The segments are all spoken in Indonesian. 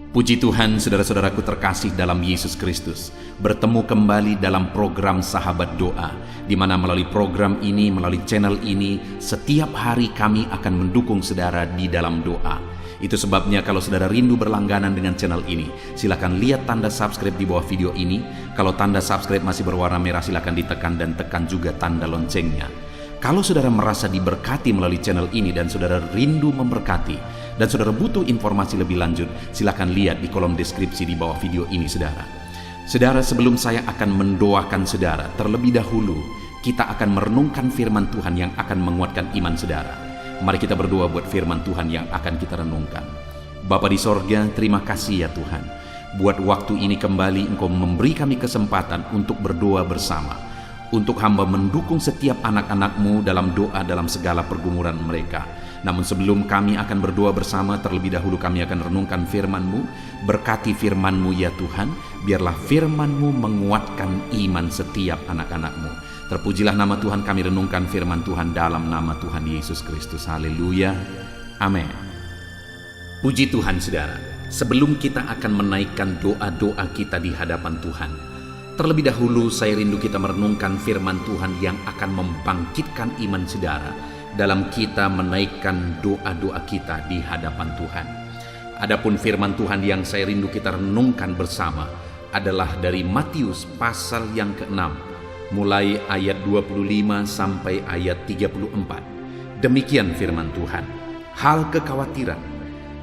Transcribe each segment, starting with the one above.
Puji Tuhan, saudara-saudaraku terkasih dalam Yesus Kristus, bertemu kembali dalam program Sahabat Doa, di mana melalui program ini, melalui channel ini, setiap hari kami akan mendukung saudara di dalam doa. Itu sebabnya kalau saudara rindu berlangganan dengan channel ini, silakan lihat tanda subscribe di bawah video ini. Kalau tanda subscribe masih berwarna merah, silakan ditekan dan tekan juga tanda loncengnya. Kalau saudara merasa diberkati melalui channel ini dan saudara rindu memberkati, dan saudara butuh informasi lebih lanjut, silakan lihat di kolom deskripsi di bawah video ini, saudara. Saudara, sebelum saya akan mendoakan saudara, terlebih dahulu kita akan merenungkan firman Tuhan yang akan menguatkan iman saudara. Mari kita berdoa buat firman Tuhan yang akan kita renungkan. Bapa di sorga, terima kasih ya Tuhan. Buat waktu ini kembali Engkau memberi kami kesempatan untuk berdoa bersama. Untuk hamba mendukung setiap anak-anak-Mu dalam doa dalam segala pergumulan mereka. Namun sebelum kami akan berdoa bersama, terlebih dahulu kami akan renungkan firman-Mu. Berkati firman-Mu ya Tuhan, biarlah firman-Mu menguatkan iman setiap anak-anak-Mu. Terpujilah nama Tuhan, kami renungkan firman Tuhan dalam nama Tuhan Yesus Kristus. Haleluya, amin. Puji Tuhan saudara, sebelum kita akan menaikkan doa-doa kita di hadapan Tuhan, terlebih dahulu saya rindu kita merenungkan firman Tuhan yang akan membangkitkan iman saudara dalam kita menaikkan doa-doa kita di hadapan Tuhan. Adapun firman Tuhan yang saya rindu kita renungkan bersama adalah dari Matius pasal yang ke-6, mulai ayat 25 sampai ayat 34. Demikian firman Tuhan. Hal kekhawatiran.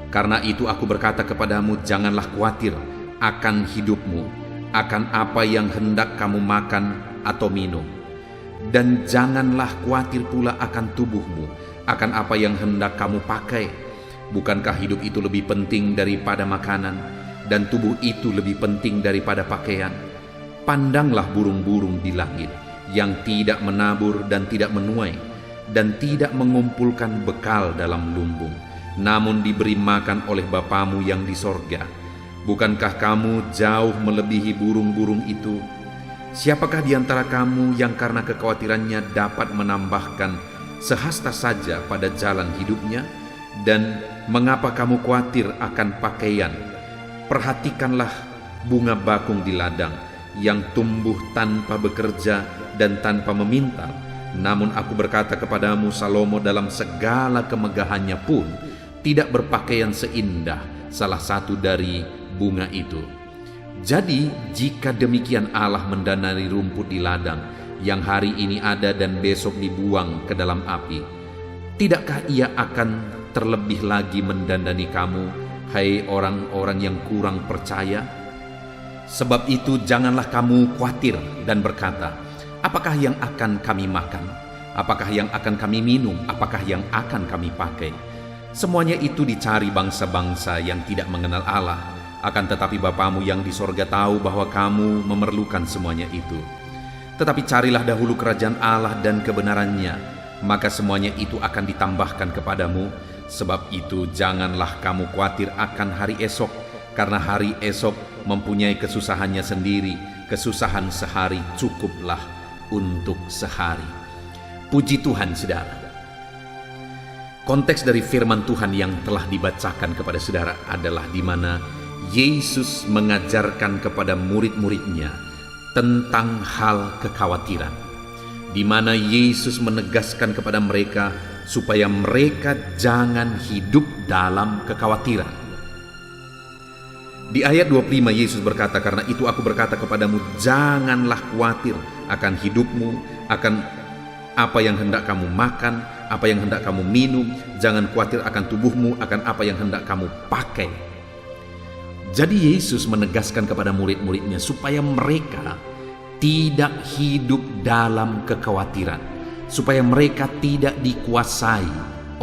Karena itu aku berkata kepadamu, janganlah khawatir akan hidupmu, akan apa yang hendak kamu makan atau minum. Dan janganlah khawatir pula akan tubuhmu, akan apa yang hendak kamu pakai. Bukankah hidup itu lebih penting daripada makanan, dan tubuh itu lebih penting daripada pakaian? Pandanglah burung-burung di langit, yang tidak menabur dan tidak menuai, dan tidak mengumpulkan bekal dalam lumbung, namun diberi makan oleh Bapamu yang di sorga. Bukankah kamu jauh melebihi burung-burung itu? Siapakah di antara kamu yang karena kekhawatirannya dapat menambahkan sehasta saja pada jalan hidupnya? Dan mengapa kamu khawatir akan pakaian? Perhatikanlah bunga bakung di ladang, yang tumbuh tanpa bekerja dan tanpa meminta. Namun aku berkata kepadamu, Salomo dalam segala kemegahannya pun tidak berpakaian seindah salah satu dari bunga itu. Jadi jika demikian Allah mendanai rumput di ladang yang hari ini ada dan besok dibuang ke dalam api, tidakkah Ia akan terlebih lagi mendandani kamu, hai orang-orang yang kurang percaya? Sebab itu janganlah kamu khawatir dan berkata, apakah yang akan kami makan? Apakah yang akan kami minum? Apakah yang akan kami pakai? Semuanya itu dicari bangsa-bangsa yang tidak mengenal Allah. Akan tetapi Bapamu yang di sorga tahu bahwa kamu memerlukan semuanya itu. Tetapi carilah dahulu kerajaan Allah dan kebenarannya, maka semuanya itu akan ditambahkan kepadamu. Sebab itu janganlah kamu khawatir akan hari esok, karena hari esok mempunyai kesusahannya sendiri. Kesusahan sehari cukuplah untuk sehari. Puji Tuhan saudara. Konteks dari firman Tuhan yang telah dibacakan kepada saudara adalah di mana Yesus mengajarkan kepada murid-muridnya tentang hal kekhawatiran, di mana Yesus menegaskan kepada mereka supaya mereka jangan hidup dalam kekhawatiran. Di ayat 25 Yesus berkata, karena itu aku berkata kepadamu, janganlah khawatir akan hidupmu, akan apa yang hendak kamu makan, apa yang hendak kamu minum. Jangan khawatir akan tubuhmu, akan apa yang hendak kamu pakai. Jadi Yesus menegaskan kepada murid-muridnya supaya mereka tidak hidup dalam kekhawatiran, supaya mereka tidak dikuasai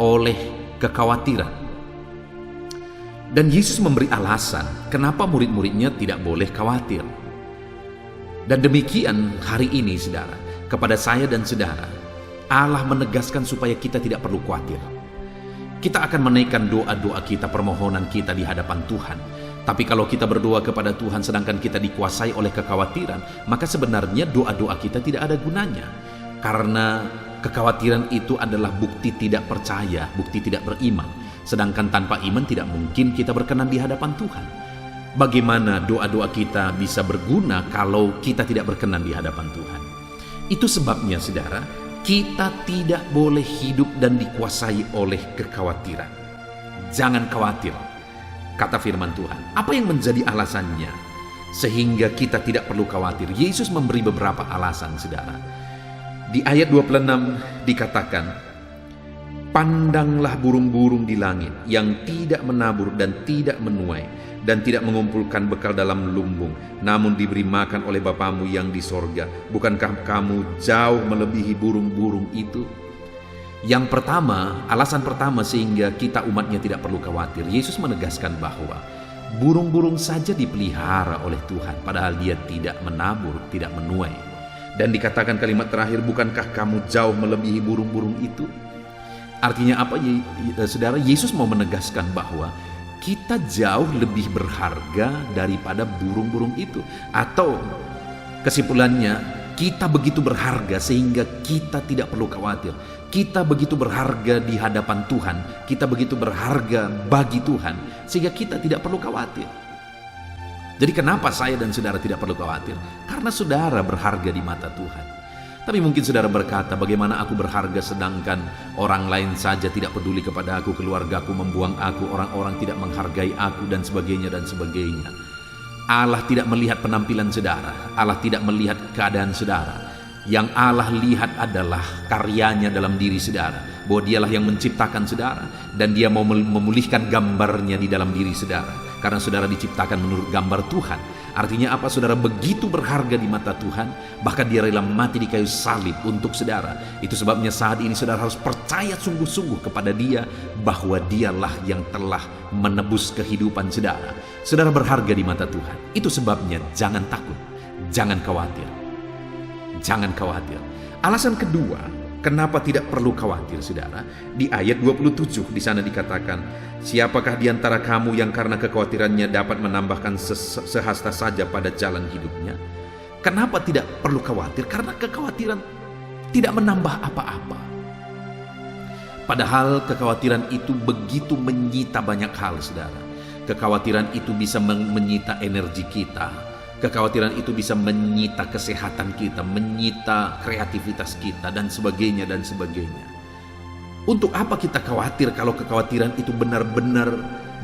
oleh kekhawatiran. Dan Yesus memberi alasan kenapa murid-muridnya tidak boleh khawatir. Dan demikian hari ini saudara, kepada saya dan saudara, Allah menegaskan supaya kita tidak perlu khawatir. Kita akan menaikkan doa-doa kita, permohonan kita di hadapan Tuhan. Tapi kalau kita berdoa kepada Tuhan sedangkan kita dikuasai oleh kekhawatiran, maka sebenarnya doa-doa kita tidak ada gunanya. Karena kekhawatiran itu adalah bukti tidak percaya, bukti tidak beriman. Sedangkan tanpa iman tidak mungkin kita berkenan di hadapan Tuhan. Bagaimana doa-doa kita bisa berguna kalau kita tidak berkenan di hadapan Tuhan? Itu sebabnya saudara, kita tidak boleh hidup dan dikuasai oleh kekhawatiran. Jangan khawatir, kata firman Tuhan. Apa yang menjadi alasannya sehingga kita tidak perlu khawatir? Yesus memberi beberapa alasan saudara. Di ayat 26 dikatakan, pandanglah burung-burung di langit yang tidak menabur dan tidak menuai dan tidak mengumpulkan bekal dalam lumbung, namun diberi makan oleh Bapamu yang di sorga. Bukankah kamu jauh melebihi burung-burung itu? Yang pertama, alasan pertama sehingga kita umatnya tidak perlu khawatir, Yesus menegaskan bahwa burung-burung saja dipelihara oleh Tuhan, padahal dia tidak menabur, tidak menuai. Dan dikatakan kalimat terakhir, bukankah kamu jauh melebihi burung-burung itu? Artinya apa, saudara? Yesus mau menegaskan bahwa kita jauh lebih berharga daripada burung-burung itu. Atau kesimpulannya, kita begitu berharga sehingga kita tidak perlu khawatir. Kita begitu berharga di hadapan Tuhan, kita begitu berharga bagi Tuhan, sehingga kita tidak perlu khawatir. Jadi kenapa saya dan saudara tidak perlu khawatir? Karena saudara berharga di mata Tuhan. Tapi mungkin saudara berkata, bagaimana aku berharga sedangkan orang lain saja tidak peduli kepada aku, keluargaku membuang aku, orang-orang tidak menghargai aku, dan sebagainya dan sebagainya. Allah tidak melihat penampilan saudara, Allah tidak melihat keadaan saudara. Yang Allah lihat adalah karyanya dalam diri saudara, bahwa dialah yang menciptakan saudara, dan dia mau memulihkan gambarnya di dalam diri saudara. Karena saudara diciptakan menurut gambar Tuhan. Artinya apa? Saudara begitu berharga di mata Tuhan, bahkan dia rela mati di kayu salib untuk saudara. Itu sebabnya saat ini saudara harus percaya sungguh-sungguh kepada dia, bahwa dialah yang telah menebus kehidupan saudara. Saudara berharga di mata Tuhan. Itu sebabnya jangan takut, jangan khawatir. Jangan khawatir. Alasan kedua, kenapa tidak perlu khawatir saudara? Di ayat 27 di sana dikatakan, siapakah di antara kamu yang karena kekhawatirannya dapat menambahkan sehasta saja pada jalan hidupnya? Kenapa tidak perlu khawatir? Karena kekhawatiran tidak menambah apa-apa. Padahal kekhawatiran itu begitu menyita banyak hal saudara. Kekhawatiran itu bisa menyita energi kita. Kekhawatiran itu bisa menyita kesehatan kita, menyita kreativitas kita, dan sebagainya dan sebagainya. Untuk apa kita khawatir kalau kekhawatiran itu benar-benar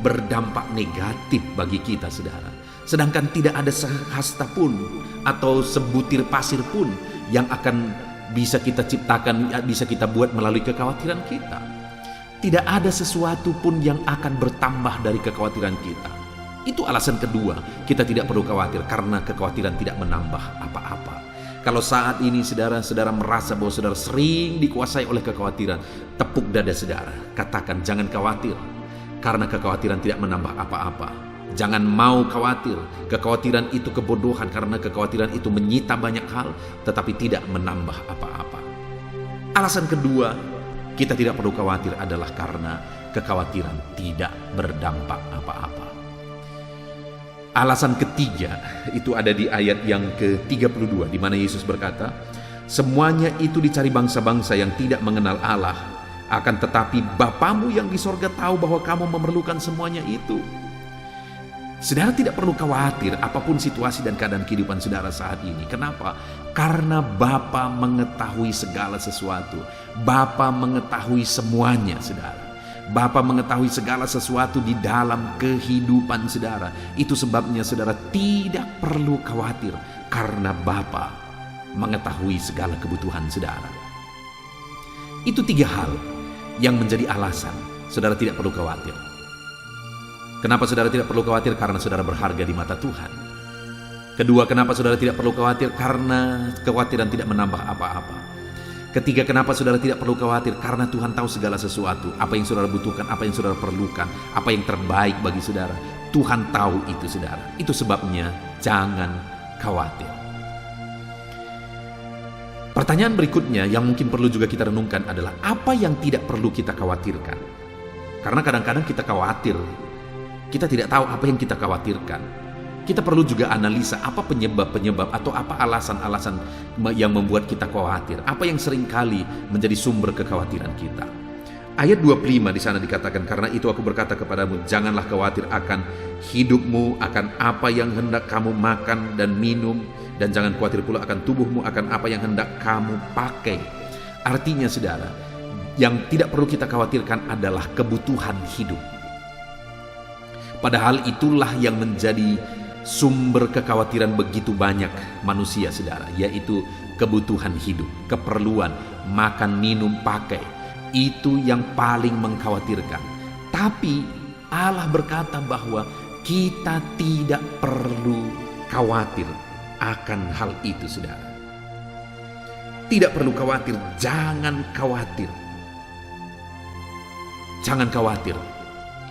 berdampak negatif bagi kita saudara? Sedangkan tidak ada sehasta pun atau sebutir pasir pun yang akan bisa kita ciptakan, bisa kita buat melalui kekhawatiran kita. Tidak ada sesuatu pun yang akan bertambah dari kekhawatiran kita. Itu alasan kedua, kita tidak perlu khawatir karena kekhawatiran tidak menambah apa-apa. Kalau saat ini saudara merasa bahwa saudara sering dikuasai oleh kekhawatiran, tepuk dada saudara, katakan jangan khawatir karena kekhawatiran tidak menambah apa-apa. Jangan mau khawatir, kekhawatiran itu kebodohan karena kekhawatiran itu menyita banyak hal tetapi tidak menambah apa-apa. Alasan kedua, kita tidak perlu khawatir adalah karena kekhawatiran tidak berdampak apa-apa. Alasan ketiga itu ada di ayat yang ke-32 di mana Yesus berkata, semuanya itu dicari bangsa-bangsa yang tidak mengenal Allah, akan tetapi Bapamu yang di sorga tahu bahwa kamu memerlukan semuanya itu. Saudara tidak perlu khawatir apapun situasi dan keadaan kehidupan saudara saat ini. Kenapa? Karena Bapa mengetahui segala sesuatu. Bapa mengetahui semuanya saudara. Bapa mengetahui segala sesuatu di dalam kehidupan saudara. Itu sebabnya saudara tidak perlu khawatir karena Bapa mengetahui segala kebutuhan saudara. Itu tiga hal yang menjadi alasan saudara tidak perlu khawatir. Kenapa saudara tidak perlu khawatir? Karena saudara berharga di mata Tuhan. Kedua, kenapa saudara tidak perlu khawatir? Karena kekhawatiran tidak menambah apa-apa. Ketiga, kenapa saudara tidak perlu khawatir? Karena Tuhan tahu segala sesuatu. Apa yang saudara butuhkan, apa yang saudara perlukan, apa yang terbaik bagi saudara. Tuhan tahu itu saudara. Itu sebabnya jangan khawatir. Pertanyaan berikutnya yang mungkin perlu juga kita renungkan adalah apa yang tidak perlu kita khawatirkan? Karena kadang-kadang kita khawatir, kita tidak tahu apa yang kita khawatirkan. Kita perlu juga analisa apa penyebab-penyebab atau apa alasan-alasan yang membuat kita khawatir. Apa yang seringkali menjadi sumber kekhawatiran kita. Ayat 25 di sana dikatakan, karena itu aku berkata kepadamu, janganlah khawatir akan hidupmu, akan apa yang hendak kamu makan dan minum, dan jangan khawatir pula akan tubuhmu, akan apa yang hendak kamu pakai. Artinya saudara, yang tidak perlu kita khawatirkan adalah kebutuhan hidup. Padahal itulah yang menjadi sumber kekhawatiran begitu banyak manusia saudara, yaitu kebutuhan hidup, keperluan, makan, minum, pakai. Itu yang paling mengkhawatirkan. Tapi Allah berkata bahwa kita tidak perlu khawatir akan hal itu saudara. Tidak perlu khawatir, jangan khawatir. Jangan khawatir.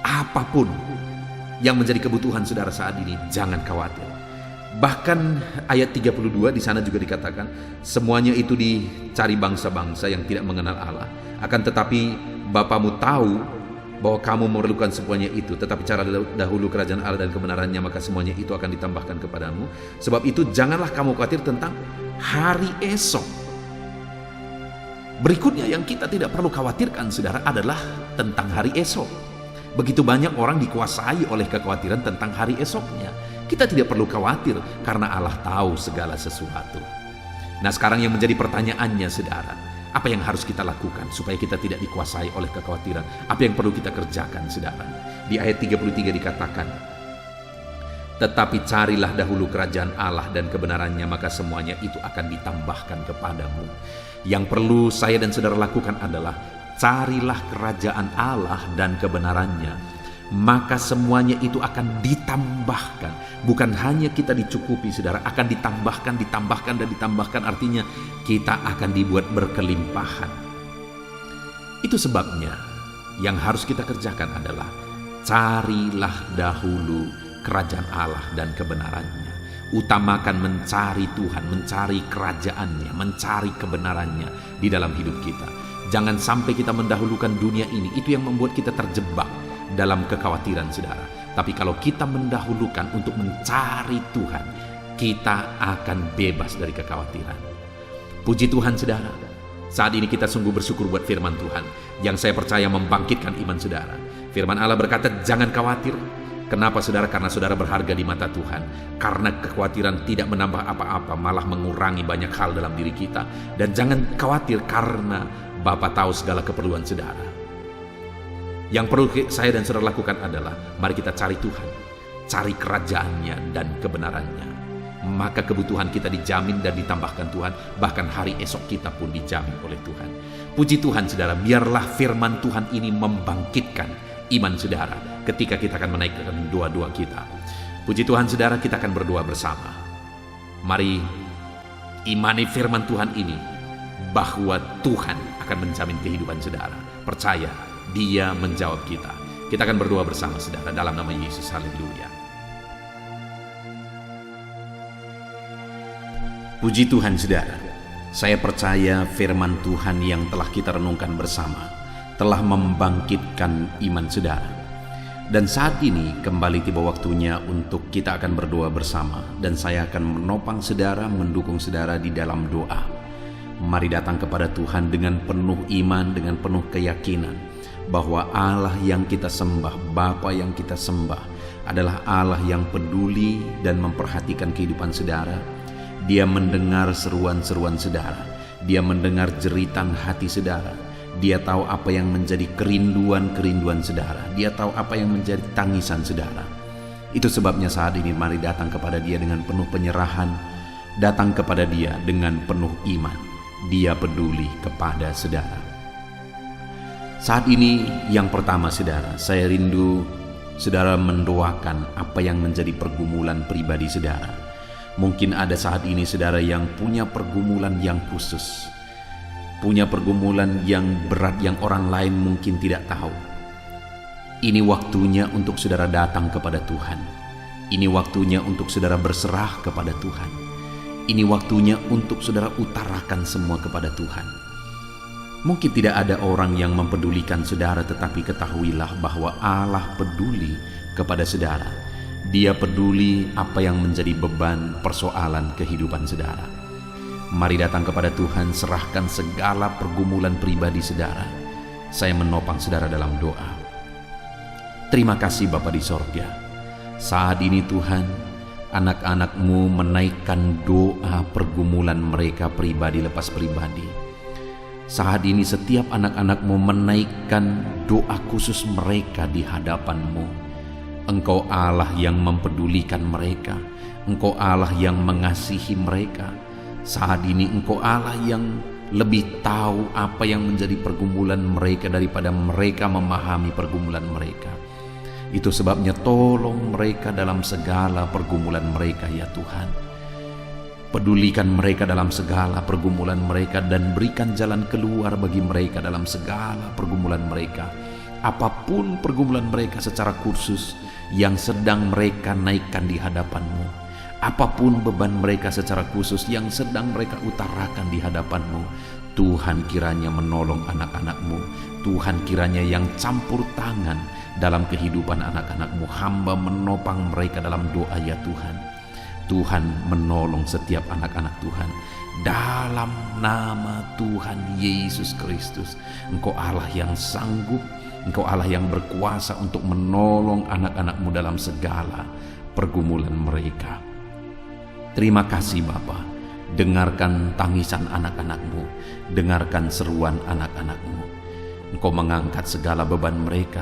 Apapun yang menjadi kebutuhan saudara saat ini, jangan khawatir. Bahkan ayat 32 di sana juga dikatakan, semuanya itu dicari bangsa-bangsa yang tidak mengenal Allah. Akan tetapi Bapamu tahu bahwa kamu memerlukan semuanya itu. Tetapi cara dahulu kerajaan Allah dan kebenarannya, maka semuanya itu akan ditambahkan kepadamu. Sebab itu janganlah kamu khawatir tentang hari esok. Berikutnya yang kita tidak perlu khawatirkan saudara adalah tentang hari esok. Begitu banyak orang dikuasai oleh kekhawatiran tentang hari esoknya. Kita tidak perlu khawatir karena Allah tahu segala sesuatu. Nah, sekarang yang menjadi pertanyaannya saudara, apa yang harus kita lakukan supaya kita tidak dikuasai oleh kekhawatiran? Apa yang perlu kita kerjakan saudara? Di ayat 33 dikatakan, tetapi carilah dahulu kerajaan Allah dan kebenarannya, maka semuanya itu akan ditambahkan kepadamu. Yang perlu saya dan saudara lakukan adalah carilah kerajaan Allah dan kebenarannya, maka semuanya itu akan ditambahkan. Bukan hanya kita dicukupi saudara, akan ditambahkan, ditambahkan, dan ditambahkan. Artinya kita akan dibuat berkelimpahan. Itu sebabnya yang harus kita kerjakan adalah carilah dahulu kerajaan Allah dan kebenarannya. Utamakan mencari Tuhan, mencari kerajaannya, mencari kebenarannya di dalam hidup kita. Jangan sampai kita mendahulukan dunia ini. Itu yang membuat kita terjebak dalam kekhawatiran saudara. Tapi kalau kita mendahulukan untuk mencari Tuhan, kita akan bebas dari kekhawatiran. Puji Tuhan saudara, saat ini kita sungguh bersyukur buat firman Tuhan yang saya percaya membangkitkan iman saudara. Firman Allah berkata, jangan khawatir. Kenapa saudara? Karena saudara berharga di mata Tuhan. Karena kekhawatiran tidak menambah apa-apa, malah mengurangi banyak hal dalam diri kita. Dan jangan khawatir karena Bapa tahu segala keperluan saudara. Yang perlu saya dan saudara lakukan adalah mari kita cari Tuhan, cari kerajaannya dan kebenarannya. Maka kebutuhan kita dijamin dan ditambahkan Tuhan. Bahkan hari esok kita pun dijamin oleh Tuhan. Puji Tuhan saudara, biarlah firman Tuhan ini membangkitkan iman saudara ketika kita akan menaikkan doa-doa kita. Puji Tuhan saudara, kita akan berdoa bersama. Mari imani firman Tuhan ini bahwa Tuhan akan menjamin kehidupan saudara. Percaya, Dia menjawab kita. Kita akan berdoa bersama saudara dalam nama Yesus. Haleluya. Puji Tuhan saudara, saya percaya firman Tuhan yang telah kita renungkan bersama telah membangkitkan iman saudara. Dan saat ini kembali tiba waktunya untuk kita akan berdoa bersama. Dan saya akan menopang saudara, mendukung saudara di dalam doa. Mari datang kepada Tuhan dengan penuh iman, dengan penuh keyakinan bahwa Allah yang kita sembah, Bapa yang kita sembah adalah Allah yang peduli dan memperhatikan kehidupan saudara. Dia mendengar seruan-seruan saudara. Dia mendengar jeritan hati saudara. Dia tahu apa yang menjadi kerinduan-kerinduan saudara. Dia tahu apa yang menjadi tangisan saudara. Itu sebabnya saat ini mari datang kepada Dia dengan penuh penyerahan. Datang kepada Dia dengan penuh iman. Dia peduli kepada saudara. Saat ini yang pertama saudara, saya rindu saudara mendoakan apa yang menjadi pergumulan pribadi saudara. Mungkin ada saat ini saudara yang punya pergumulan yang khusus, punya pergumulan yang berat yang orang lain mungkin tidak tahu. Ini waktunya untuk saudara datang kepada Tuhan. Ini waktunya untuk saudara berserah kepada Tuhan. Ini waktunya untuk saudara utarakan semua kepada Tuhan. Mungkin tidak ada orang yang mempedulikan saudara, tetapi ketahuilah bahwa Allah peduli kepada saudara. Dia peduli apa yang menjadi beban persoalan kehidupan saudara. Mari datang kepada Tuhan, serahkan segala pergumulan pribadi saudara. saya menopang saudara dalam doa. Terima kasih Bapa di sorga. Saat ini Tuhan, anak-anak-Mu menaikkan doa pergumulan mereka pribadi lepas pribadi. Saat ini setiap anak-anak-Mu menaikkan doa khusus mereka di hadapan-Mu. Engkau Allah yang mempedulikan mereka. Engkau Allah yang mengasihi mereka. Saat ini Engkau Allah yang lebih tahu apa yang menjadi pergumulan mereka daripada mereka memahami pergumulan mereka. Itu sebabnya tolong mereka dalam segala pergumulan mereka ya Tuhan. Pedulikan mereka dalam segala pergumulan mereka dan berikan jalan keluar bagi mereka dalam segala pergumulan mereka. Apapun pergumulan mereka secara khusus yang sedang mereka naikkan di hadapan-Mu. Apapun beban mereka secara khusus yang sedang mereka utarakan di hadapan-Mu. Tuhan kiranya menolong anak-anak-Mu. Tuhan kiranya yang campur tangan dalam kehidupan anak-anak-Mu. Hamba menopang mereka dalam doa ya Tuhan. Tuhan menolong setiap anak-anak Tuhan. Dalam nama Tuhan Yesus Kristus. Engkau Allah yang sanggup. Engkau Allah yang berkuasa untuk menolong anak-anak-Mu dalam segala pergumulan mereka. Terima kasih Bapa. Dengarkan tangisan anak-anak-Mu. Dengarkan seruan anak-anak-Mu. Engkau mengangkat segala beban mereka.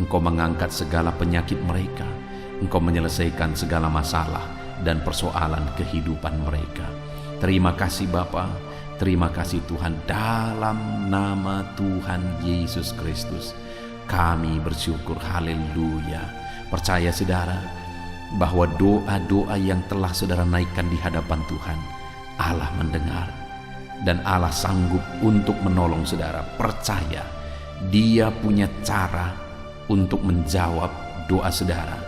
Engkau mengangkat segala penyakit mereka. Engkau menyelesaikan segala masalah dan persoalan kehidupan mereka. Terima kasih Bapa. Terima kasih Tuhan. Dalam nama Tuhan Yesus Kristus kami bersyukur. Haleluya. Percaya saudara bahwa doa-doa yang telah saudara naikkan di hadapan Tuhan, Allah mendengar dan Allah sanggup untuk menolong saudara. Percaya Dia punya cara untuk menjawab doa saudara,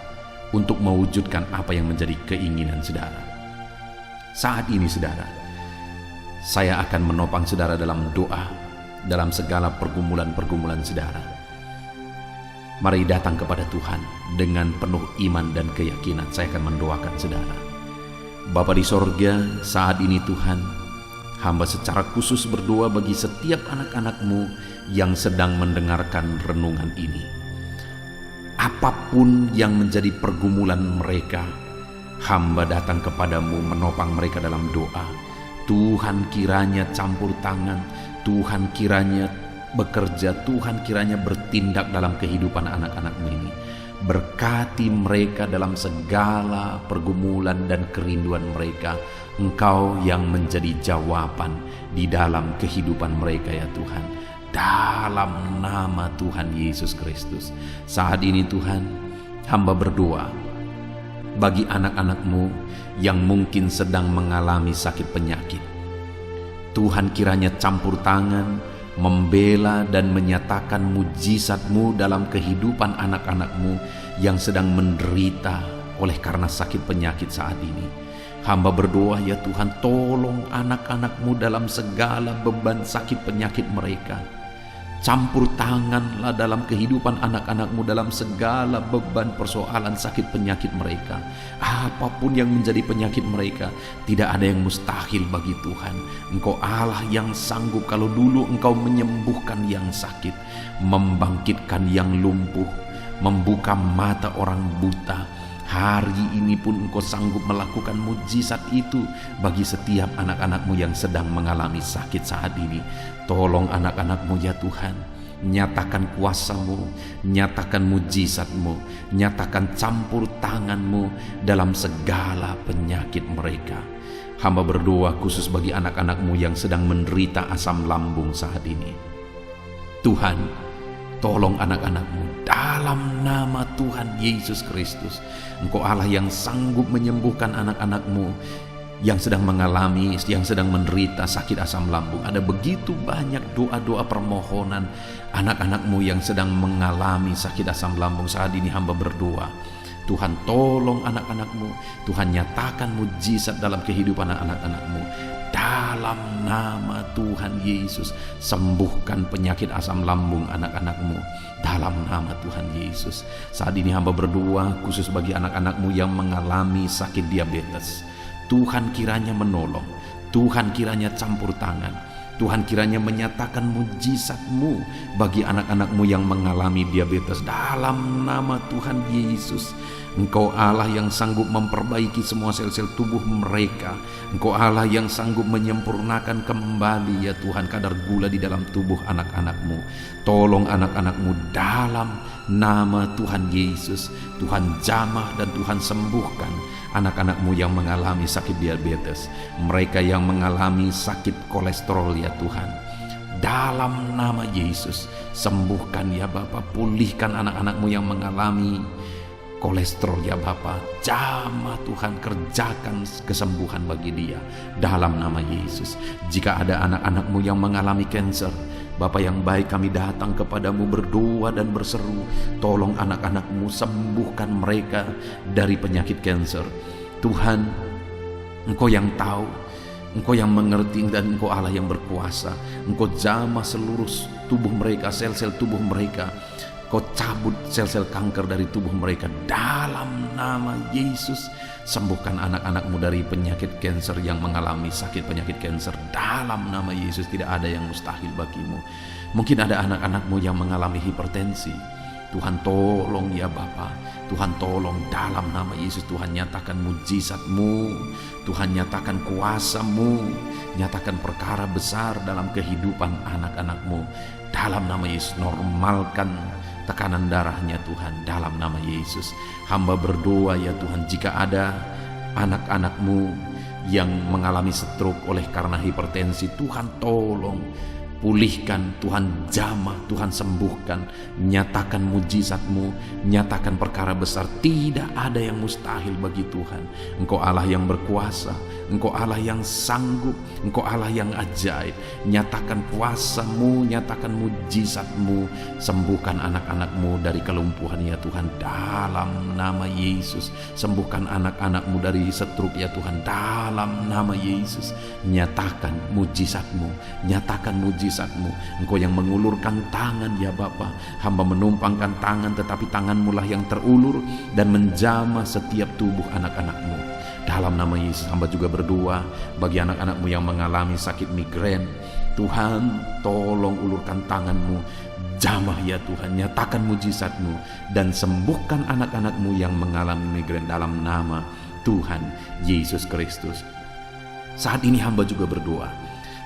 untuk mewujudkan apa yang menjadi keinginan saudara. Saat ini saudara, saya akan menopang saudara dalam doa, dalam segala pergumulan-pergumulan saudara. Mari datang kepada Tuhan dengan penuh iman dan keyakinan. Saya akan mendoakan saudara. Bapa di sorga, saat ini Tuhan, hamba secara khusus berdoa bagi setiap anak-anak-Mu yang sedang mendengarkan renungan ini. Apapun yang menjadi pergumulan mereka, hamba datang kepadamu menopang mereka dalam doa. Tuhan kiranya campur tangan, Tuhan kiranya bekerja, Tuhan kiranya bertindak dalam kehidupan anak-anak-Mu ini. Berkati mereka dalam segala pergumulan dan kerinduan mereka. Engkau yang menjadi jawaban di dalam kehidupan mereka ya Tuhan. Dalam nama Tuhan Yesus Kristus. Saat ini Tuhan, hamba berdoa bagi anak-anak-Mu yang mungkin sedang mengalami sakit penyakit. Tuhan kiranya campur tangan, membela dan menyatakan mujizat-Mu dalam kehidupan anak-anak-Mu yang sedang menderita oleh karena sakit penyakit saat ini. Hamba berdoa ya Tuhan, tolong anak-anak-Mu dalam segala beban sakit penyakit mereka. Campur tanganlah dalam kehidupan anak-anak-Mu dalam segala beban persoalan sakit penyakit mereka. Apapun yang menjadi penyakit mereka, tidak ada yang mustahil bagi Tuhan. Engkau Allah yang sanggup. Kalau dulu Engkau menyembuhkan yang sakit, membangkitkan yang lumpuh, membuka mata orang buta, hari ini pun Engkau sanggup melakukan mujizat itu bagi setiap anak-anak-Mu yang sedang mengalami sakit saat ini. Tolong anak-anak-Mu ya Tuhan, nyatakan kuasa-Mu, nyatakan mujizat-Mu, nyatakan campur tangan-Mu dalam segala penyakit mereka. Hamba berdoa khusus bagi anak-anak-Mu yang sedang menderita asam lambung saat ini. Tuhan, tolong anak-anak-Mu dalam nama Tuhan Yesus Kristus. Engkau Allah yang sanggup menyembuhkan anak-anak-Mu yang sedang mengalami, yang sedang menderita sakit asam lambung. Ada begitu banyak doa-doa permohonan anak-anak-Mu yang sedang mengalami sakit asam lambung. Saat ini hamba berdoa, Tuhan tolong anak-anak-Mu. Tuhan nyatakan mujizat dalam kehidupan anak-anak-Mu. Dalam nama Tuhan Yesus, sembuhkan penyakit asam lambung anak-anak-Mu. Dalam nama Tuhan Yesus. Saat ini hamba berdoa khusus bagi anak-anak-Mu yang mengalami sakit diabetes. Tuhan kiranya menolong, Tuhan kiranya campur tangan, Tuhan kiranya menyatakan mujizat-Mu bagi anak-anak-Mu yang mengalami diabetes dalam nama Tuhan Yesus. Engkau Allah yang sanggup memperbaiki semua sel-sel tubuh mereka. Engkau Allah yang sanggup menyempurnakan kembali ya Tuhan kadar gula di dalam tubuh anak-anak-Mu. Tolong anak-anak-Mu dalam nama Tuhan Yesus. Tuhan jamah dan Tuhan sembuhkan anak-anak-Mu yang mengalami sakit diabetes, mereka yang mengalami sakit kolesterol ya Tuhan. Dalam nama Yesus, sembuhkan ya Bapa, pulihkan anak-anak-Mu yang mengalami kolesterol ya Bapa. Jamah Tuhan, kerjakan kesembuhan bagi dia dalam nama Yesus. Jika ada anak-anak-Mu yang mengalami kanker, Bapa yang baik, kami datang kepadamu berdoa dan berseru, tolong anak-anak-Mu, sembuhkan mereka dari penyakit kanker. Tuhan, Engkau yang tahu, Engkau yang mengerti, dan Engkau Allah yang berkuasa. Engkau jamah seluruh tubuh mereka, sel-sel tubuh mereka. Kau cabut sel-sel kanker dari tubuh mereka dalam nama Yesus. Sembuhkan anak-anak-Mu dari penyakit kanker yang mengalami sakit penyakit kanker dalam nama Yesus. Tidak ada yang mustahil bagi-Mu. Mungkin ada anak-anak-Mu yang mengalami hipertensi. Tuhan tolong ya Bapa, Tuhan tolong dalam nama Yesus. Tuhan nyatakan mujizat-Mu, Tuhan nyatakan kuasa-Mu, nyatakan perkara besar dalam kehidupan anak-anak-Mu dalam nama Yesus. Normalkan tekanan darahnya Tuhan dalam nama Yesus. Hamba berdoa ya Tuhan, jika ada anak-anak-Mu yang mengalami stroke oleh karena hipertensi, Tuhan tolong pulihkan, Tuhan jamah, Tuhan sembuhkan, nyatakan mujizat-Mu, nyatakan perkara besar. Tidak ada yang mustahil bagi Tuhan. Engkau Allah yang berkuasa, Engkau Allah yang sanggup, Engkau Allah yang ajaib. Nyatakan kuasa-Mu, nyatakan mujizat-Mu, sembuhkan anak-anak-Mu dari kelumpuhan ya Tuhan dalam nama Yesus. Sembuhkan anak-anak-Mu dari stroke ya Tuhan dalam nama Yesus. Nyatakan mujizat-Mu, nyatakan mujizat-Mu. Engkau yang mengulurkan tangan ya Bapa. Hamba menumpangkan tangan, tetapi tangan-Mu lah yang terulur dan menjamah setiap tubuh anak-anak-Mu. Dalam nama Yesus hamba juga berdoa bagi anak-anak-Mu yang mengalami sakit migrain. Tuhan tolong ulurkan tangan-Mu, jamah ya Tuhan, nyatakan mujizat-Mu dan sembuhkan anak-anak-Mu yang mengalami migrain dalam nama Tuhan Yesus Kristus. Saat ini hamba juga berdoa,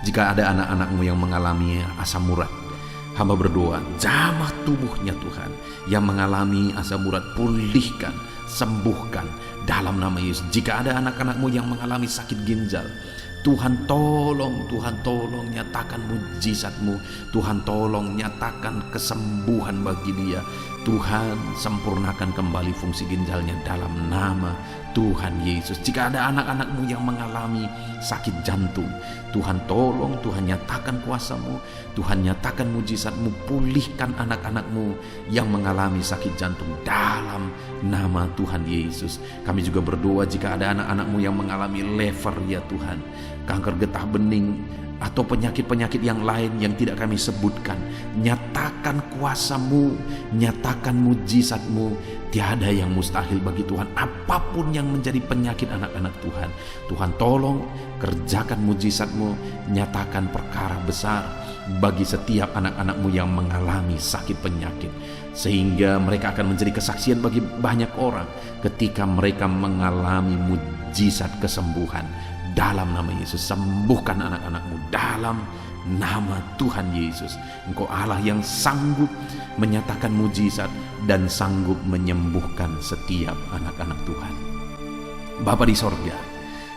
jika ada anak-anak-Mu yang mengalami asam urat, hamba berdoa, jamah tubuhnya Tuhan. Yang mengalami asam urat, pulihkan, sembuhkan dalam nama Yesus. Jika ada anak-anak-Mu yang mengalami sakit ginjal, Tuhan tolong, nyatakan mujizat-Mu. Tuhan tolong, nyatakan kesembuhan bagi dia. Tuhan sempurnakan kembali fungsi ginjalnya dalam nama Tuhan Yesus. Jika ada anak-anak-Mu yang mengalami sakit jantung, Tuhan tolong, Tuhan nyatakan kuasa-Mu, Tuhan nyatakan mujizat-Mu, pulihkan anak-anak-Mu yang mengalami sakit jantung dalam nama Tuhan Yesus. Kami juga berdoa jika ada anak-anak-Mu yang mengalami lever ya Tuhan, kanker getah bening, atau penyakit-penyakit yang lain yang tidak kami sebutkan, nyatakan kuasa-Mu, nyatakan mujizat-Mu. Tiada yang mustahil bagi Tuhan. Apapun yang menjadi penyakit anak-anak Tuhan, Tuhan tolong kerjakan mujizat-Mu, nyatakan perkara besar bagi setiap anak-anak-Mu yang mengalami sakit penyakit, sehingga mereka akan menjadi kesaksian bagi banyak orang ketika mereka mengalami mujizat kesembuhan. Dalam nama Yesus, sembuhkan anak-anak-Mu dalam nama Tuhan Yesus. Engkau Allah yang sanggup menyatakan mujizat dan sanggup menyembuhkan setiap anak-anak Tuhan. Bapa di sorga,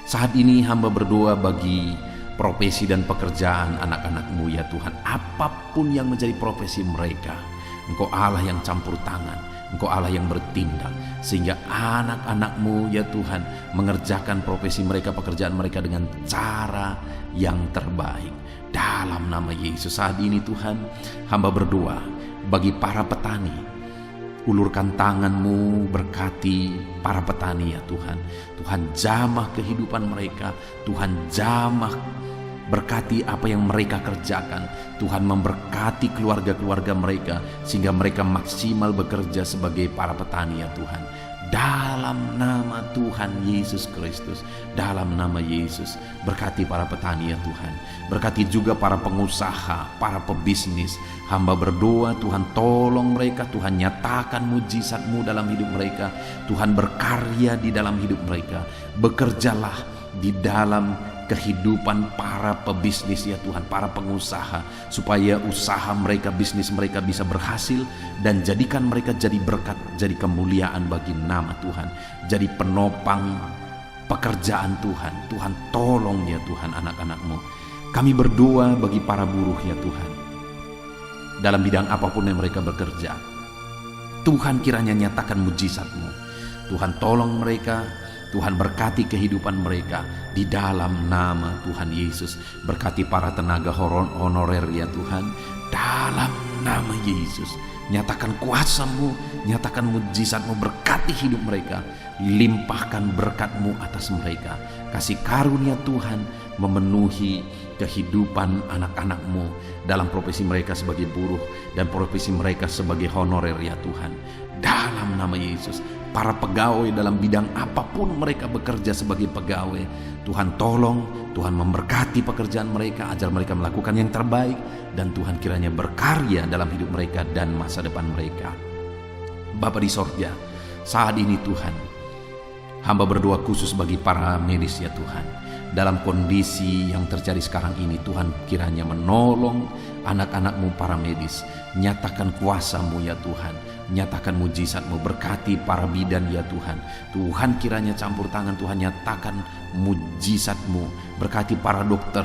saat ini hamba berdoa bagi profesi dan pekerjaan anak-anak-Mu ya Tuhan. Apapun yang menjadi profesi mereka, Engkau Allah yang campur tangan, Engkau Allah yang bertindak, sehingga anak-anak-Mu ya Tuhan mengerjakan profesi mereka, pekerjaan mereka dengan cara yang terbaik. Dalam nama Yesus saat ini Tuhan, hamba berdoa bagi para petani. Ulurkan tangan-Mu, berkati para petani ya Tuhan. Tuhan jamah kehidupan mereka, Tuhan jamah berkati apa yang mereka kerjakan. Tuhan memberkati keluarga-keluarga mereka sehingga mereka maksimal bekerja sebagai para petani ya Tuhan. dalam nama Tuhan Yesus Kristus. Dalam nama Yesus, berkati para petani ya Tuhan, berkati juga para pengusaha, para pebisnis. Hamba berdoa Tuhan, tolong mereka, Tuhan nyatakan mujizat-Mu dalam hidup mereka. Tuhan berkarya di dalam hidup mereka. Bekerjalah di dalam kehidupan para pebisnis ya Tuhan, para pengusaha, supaya usaha mereka, bisnis mereka bisa berhasil, dan jadikan mereka jadi berkat, jadi kemuliaan bagi nama Tuhan, jadi penopang pekerjaan Tuhan. Tuhan tolong ya Tuhan anak-anak-Mu. Kami berdoa bagi para buruh ya Tuhan, dalam bidang apapun yang mereka bekerja. Tuhan kiranya nyatakan mujizat-Mu. Tuhan tolong mereka, Tuhan berkati kehidupan mereka di dalam nama Tuhan Yesus. Berkati para tenaga honorer ya Tuhan, dalam nama Yesus. Nyatakan kuasa-Mu, nyatakan mujizat-Mu, berkati hidup mereka. Limpahkan berkat-Mu atas mereka. Kasih karunia Tuhan memenuhi kehidupan anak-anak-Mu dalam profesi mereka sebagai buruh dan profesi mereka sebagai honorer ya Tuhan. Dalam nama Yesus, para pegawai dalam bidang apapun mereka bekerja sebagai pegawai, Tuhan tolong, Tuhan memberkati pekerjaan mereka, ajar mereka melakukan yang terbaik, dan Tuhan kiranya berkarya dalam hidup mereka dan masa depan mereka. Bapa di sorga, saat ini Tuhan, hamba berdoa khusus bagi para medis ya Tuhan. Dalam kondisi yang terjadi sekarang ini, Tuhan kiranya menolong anak-anak-Mu para medis. Nyatakan kuasa-Mu ya Tuhan, nyatakan mujizat-Mu, berkati para bidan ya Tuhan. Tuhan kiranya campur tangan, Tuhan nyatakan mujizat-Mu, berkati para dokter,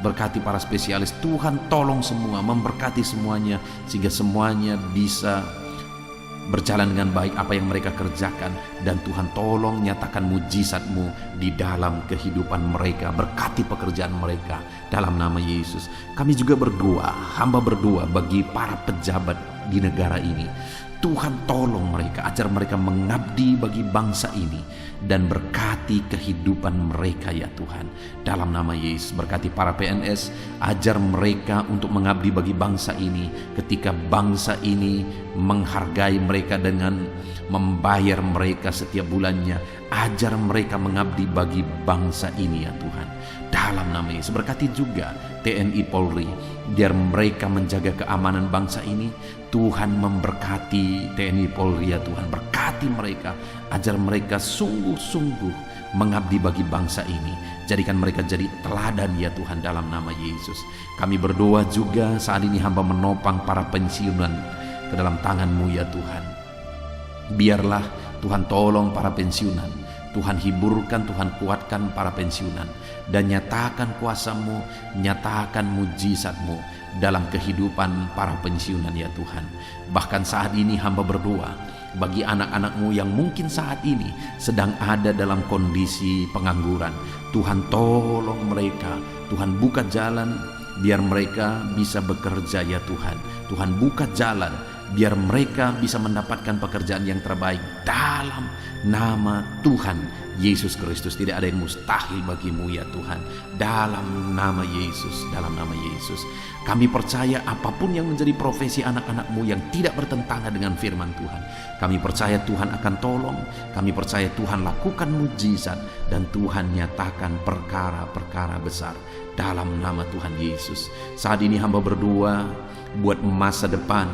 berkati para spesialis. Tuhan tolong semua, memberkati semuanya, sehingga semuanya bisa berjalan dengan baik apa yang mereka kerjakan. Dan Tuhan tolong nyatakan mujizat-Mu di dalam kehidupan mereka, berkati pekerjaan mereka dalam nama Yesus. Kami juga berdoa, hamba berdoa bagi para pejabat di negara ini. Tuhan tolong mereka, ajar mereka mengabdi bagi bangsa ini, dan berkati kehidupan mereka ya Tuhan. Dalam nama Yesus, berkati para PNS, ajar mereka untuk mengabdi bagi bangsa ini. Ketika bangsa ini menghargai mereka dengan membayar mereka setiap bulannya, ajar mereka mengabdi bagi bangsa ini ya Tuhan. Dalam nama Yesus, berkati juga TNI Polri, biar mereka menjaga keamanan bangsa ini. Tuhan memberkati TNI Polri ya Tuhan, berkati mereka, ajar mereka sungguh-sungguh mengabdi bagi bangsa ini. Jadikan mereka jadi teladan ya Tuhan, dalam nama Yesus. Kami berdoa juga saat ini hamba menopang para pensiunan ke dalam tangan-Mu ya Tuhan. Biarlah Tuhan tolong para pensiunan, Tuhan hiburkan, Tuhan kuatkan para pensiunan, dan nyatakan kuasa-Mu, nyatakan mujizat-Mu dalam kehidupan para pensiunan ya Tuhan. Bahkan saat ini hamba berdoa bagi anak-anak-Mu yang mungkin saat ini sedang ada dalam kondisi pengangguran. Tuhan tolong mereka, Tuhan buka jalan biar mereka bisa bekerja ya Tuhan. Tuhan buka jalan biar mereka bisa mendapatkan pekerjaan yang terbaik dalam nama Tuhan Yesus Kristus. Tidak ada yang mustahil bagi-Mu ya Tuhan. Dalam nama Yesus, dalam nama Yesus, kami percaya apapun yang menjadi profesi anak-anak-Mu yang tidak bertentangan dengan firman Tuhan, kami percaya Tuhan akan tolong. Kami percaya Tuhan lakukan mujizat, dan Tuhan nyatakan perkara-perkara besar dalam nama Tuhan Yesus. Saat ini hamba berdoa buat masa depan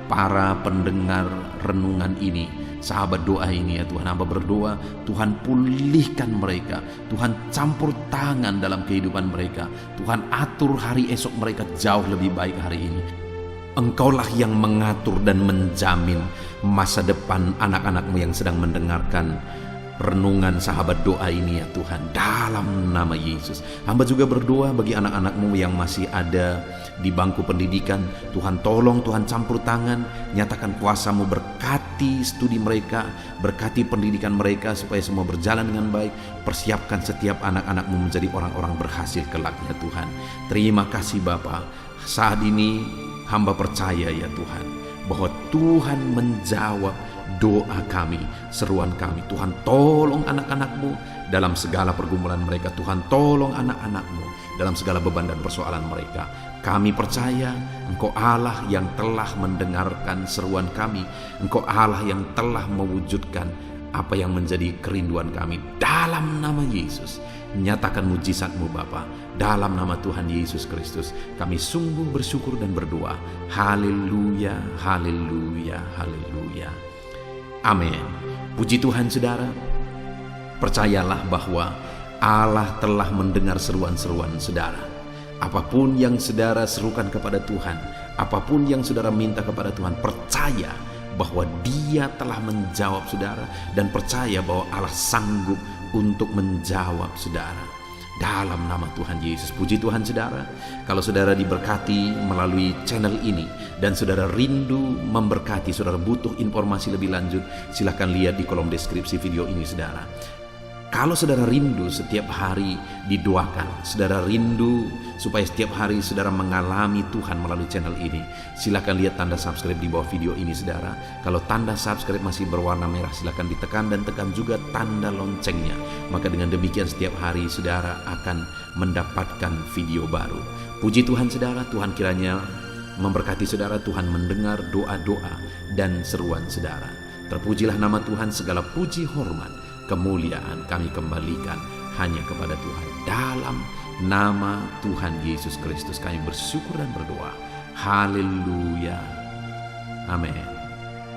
para pendengar renungan ini, sahabat doa ini ya Tuhan. Hamba berdoa Tuhan pulihkan mereka, Tuhan campur tangan dalam kehidupan mereka, Tuhan atur hari esok mereka jauh lebih baik hari ini. Engkaulah yang mengatur dan menjamin masa depan anak-anak-Mu yang sedang mendengarkan renungan sahabat doa ini ya Tuhan, dalam nama Yesus. Hamba juga berdoa bagi anak-anak-Mu yang masih ada di bangku pendidikan. Tuhan tolong, Tuhan campur tangan, nyatakan kuasa-Mu, berkati studi mereka, berkati pendidikan mereka supaya semua berjalan dengan baik. Persiapkan setiap anak-anak-Mu menjadi orang-orang berhasil kelak ya Tuhan. Terima kasih Bapa. Saat ini hamba percaya ya Tuhan, bahwa Tuhan menjawab doa kami, seruan kami. Tuhan tolong anak-anak-Mu dalam segala pergumulan mereka. Tuhan tolong anak-anak-Mu dalam segala beban dan persoalan mereka. Kami percaya Engkau Allah yang telah mendengarkan seruan kami. Engkau Allah yang telah mewujudkan apa yang menjadi kerinduan kami. Dalam nama Yesus, nyatakan mujizat-Mu Bapa. Dalam nama Tuhan Yesus Kristus, kami sungguh bersyukur dan berdoa. Haleluya, haleluya, haleluya. Amin. Puji Tuhan saudara. Percayalah bahwa Allah telah mendengar seruan-seruan saudara. Apapun yang saudara serukan kepada Tuhan, apapun yang saudara minta kepada Tuhan, percaya bahwa Dia telah menjawab saudara, dan percaya bahwa Allah sanggup untuk menjawab saudara. Dalam nama Tuhan Yesus. Puji Tuhan saudara. Kalau saudara diberkati melalui channel ini dan saudara rindu memberkati, saudara butuh informasi lebih lanjut, silahkan lihat di kolom deskripsi video ini saudara. Kalau saudara rindu setiap hari didoakan, saudara rindu supaya setiap hari saudara mengalami Tuhan melalui channel ini, silakan lihat tanda subscribe di bawah video ini saudara. Kalau tanda subscribe masih berwarna merah, silakan ditekan dan tekan juga tanda loncengnya. Maka dengan demikian setiap hari saudara akan mendapatkan video baru. Puji Tuhan saudara, Tuhan kiranya memberkati saudara, Tuhan mendengar doa-doa dan seruan saudara. Terpujilah nama Tuhan, segala puji hormat kemuliaan kami kembalikan hanya kepada Tuhan. Dalam nama Tuhan Yesus Kristus kami bersyukur dan berdoa. Haleluya. Amin.